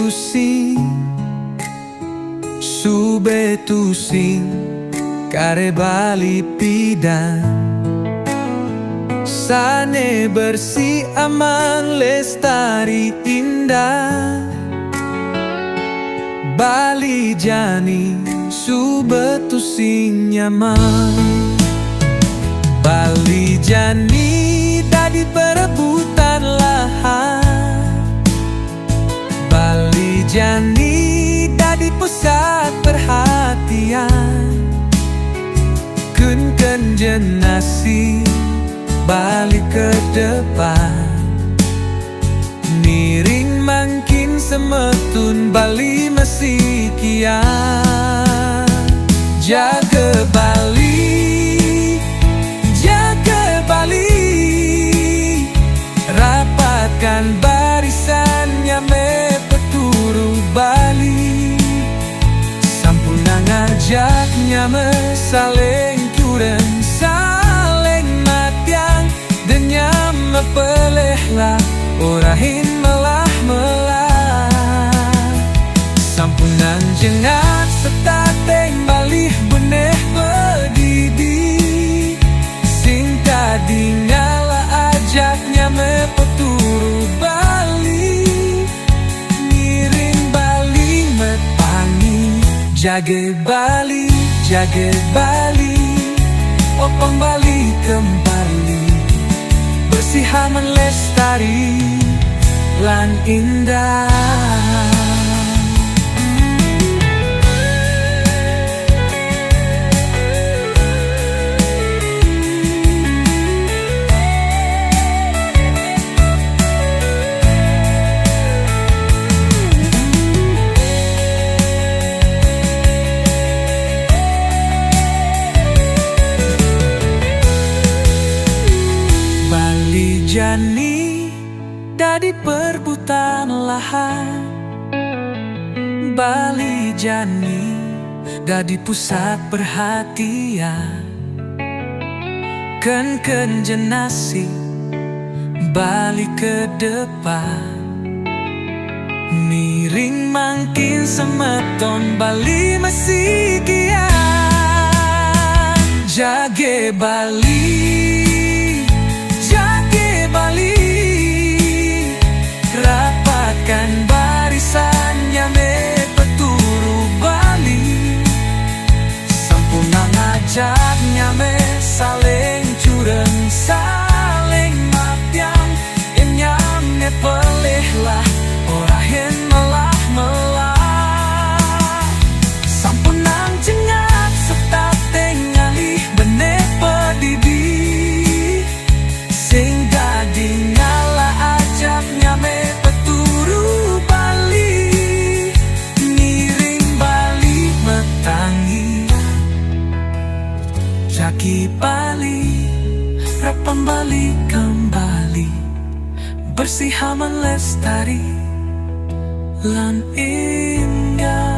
tusing sube tusing kare bali pidan sane bersih aman lestari indah Bali jani sube tusing nyaman Bali jani dadi perebutan lahan Bali jani dadi pusat perhatian Kun jenasi balik ke depan Miring makin semetun Bali masih kian Jaga Bali, jaga Bali Rapatkan barisannya me peturu Bali Sampun ngajaknya me saling curang saling matiang Denyam mepelehlah orahin melah-melah Sampunan jengat setateng balih beneh bedidi Sing tadi ngala ajaknya me peturu Bali Ngiring Bali mepangi Jaga Bali, jaga Bali Opang Bali kembali Bersih aman lestari lan indah Bali jani dadi perbutan lahan Bali jani dadi pusat perhatian Ken jenasi balik ke depan Miring makin semeton Bali masih kian Jaga Bali Rapatkan barisannya me peturu Bali Sempurna ngajaknya me saling curang saling matiang Inyam ne pelihlah orahin melah-melah Sampunang jengat serta tengalih benih pedidi Sing dadi ngala ajaknya me Jaki Bali, Rapang Bali kembali Bersih aman lestari lan indah